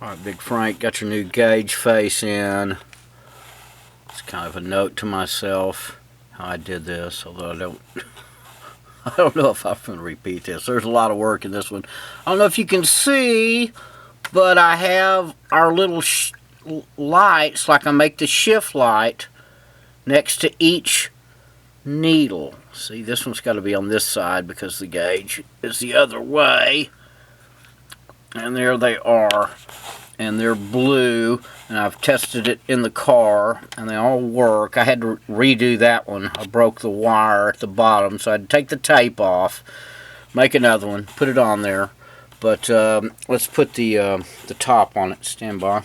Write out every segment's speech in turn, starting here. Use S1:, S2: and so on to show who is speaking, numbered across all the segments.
S1: Alright, Big Frank, got your new gauge face in. It's kind of a note to myself how I did this, although I don't know if I'm going to repeat this. There's a lot of work in this one. I don't know if you can see, but I have our little lights, like I make the shift light, next to each needle. See, this one's got to be on this side because the gauge is the other way. And there they are. And they're blue. And I've tested it in the car. And they all work. I had to redo that one. I broke the wire at the bottom. So I had to take the tape off. Make another one. Put it on there. But let's put the top on it. Stand by.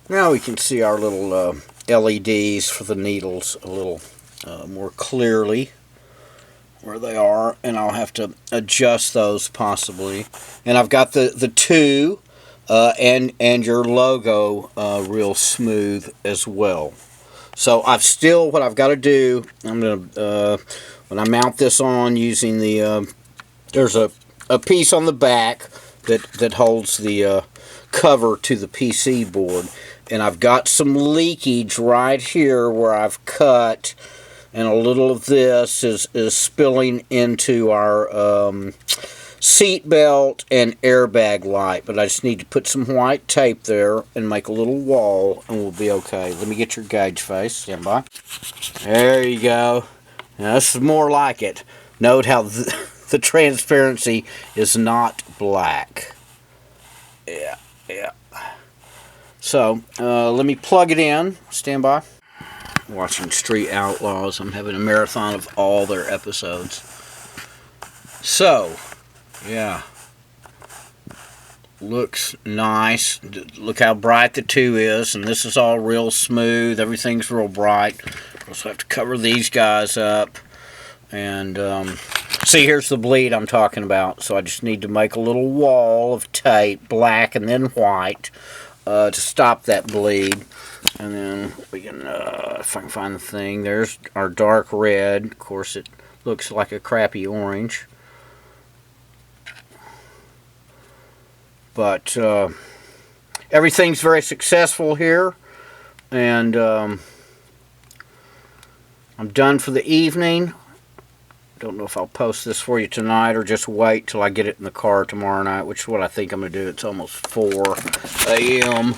S1: Now we can see our little LEDs for the needles a little more clearly where they are, and I'll have to adjust those possibly. And I've got the two and your logo real smooth as well. So what I've got to do, I'm gonna when I mount this on using the there's a piece on the back that holds the cover to the PC board, and I've got some leakage right here where I've cut. And a little of this is spilling into our seat belt and airbag light. But I just need to put some white tape there and make a little wall, and we'll be okay. Let me get your gauge face. Stand by. There you go. Now this is more like it. Note how the transparency is not black. Yeah. So let me plug it in. Stand by. Watching Street Outlaws. I'm having a marathon of all their episodes. So, yeah. Looks nice. Look how bright the 2 is. And this is all real smooth. Everything's real bright. Also have to cover these guys up. And, see, here's the bleed I'm talking about. So I just need to make a little wall of tape, black and then white, to stop that bleed. And then we can, if I can find the thing, there's our dark red. Of course, it looks like a crappy orange. But everything's very successful here. And I'm done for the evening. Don't know if I'll post this for you tonight or just wait till I get it in the car tomorrow night, which is what I think I'm going to do. It's almost 4 a.m.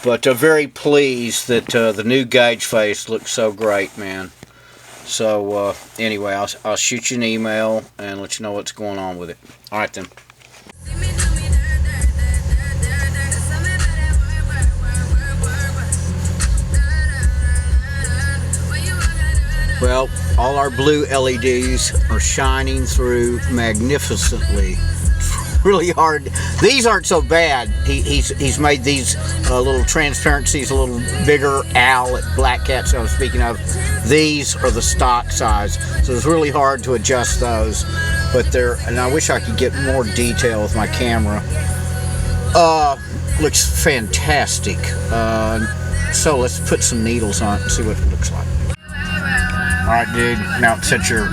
S1: But very pleased that the new gauge face looks so great, man. So anyway, I'll shoot you an email and let you know what's going on with it. All right then. Well, all our blue LEDs are shining through magnificently. Really hard. These aren't so bad. He's made these little transparencies a little bigger. At Black Cats I was speaking of. These are the stock size, so it's really hard to adjust those. But and I wish I could get more detail with my camera. Looks fantastic. So let's put some needles on it and see what it looks like. All right, dude. Now set your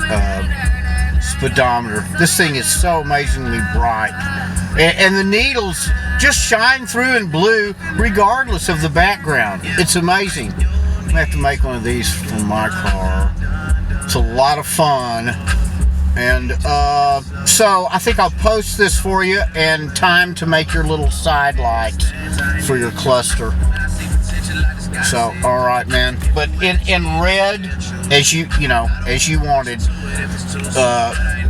S1: speedometer. This thing is so amazingly bright, and the needles just shine through in blue regardless of the background. It's amazing. I'm gonna have to make one of these for my car. It's a lot of fun, and so I think I'll post this for you, and time to make your little side lights for your cluster. So, all right, man. But in red, as you wanted,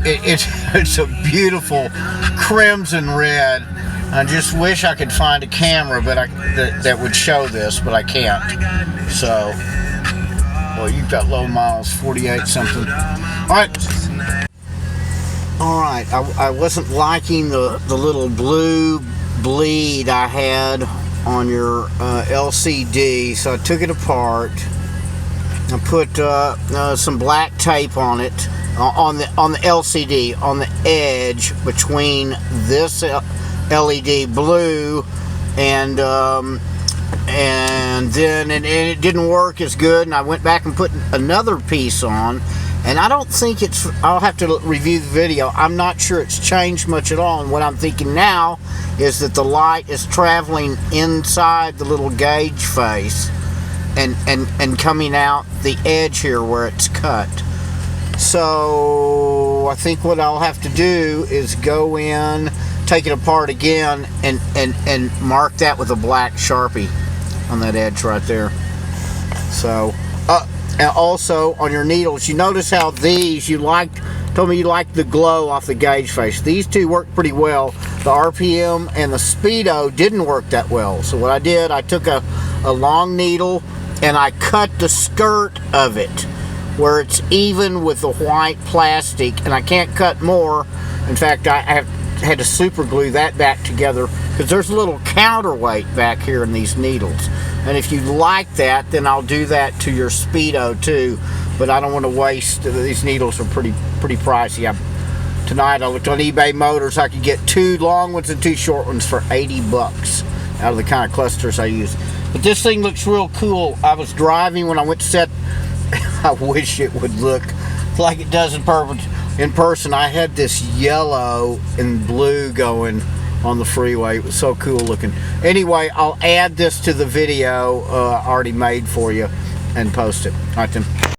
S1: it's a beautiful crimson red. I just wish I could find a camera, but that would show this, but I can't. So, well, you've got low miles, 48 something. All right. I wasn't liking the little blue bleed I had on your LCD, so I took it apart. I put some black tape on it on the LCD on the edge between this LED blue and then it didn't work as good, and I went back and put another piece on,
S2: And I don't think it's, I'll have to review the video, I'm not sure it's changed much at all. And what I'm thinking now is that the light is traveling inside the little gauge face and coming out the edge here where it's cut. So I think what I'll have to do is go in, take it apart again, and mark that with a black Sharpie on that edge right there. So and also on your needles, you notice how these, told me you liked the glow off the gauge face. These two work pretty well. The RPM and the Speedo didn't work that well. So what I did, I took a long needle and I cut the skirt of it where it's even with the white plastic, and I can't cut more. In fact, I had to super glue that back together because there's a little counterweight back here in these needles. And if you like that, then I'll do that to your Speedo too. But I don't want to waste, these needles are pretty pricey. Tonight I looked on eBay Motors, I could get 2 long ones and 2 short ones for 80 bucks out of the kind of clusters I use. But this thing looks real cool. I was driving when I went to set, I wish it would look like it does in person. I had this yellow and blue going on the freeway. It was so cool looking. Anyway, I'll add this to the video already made for you and post it. All right then.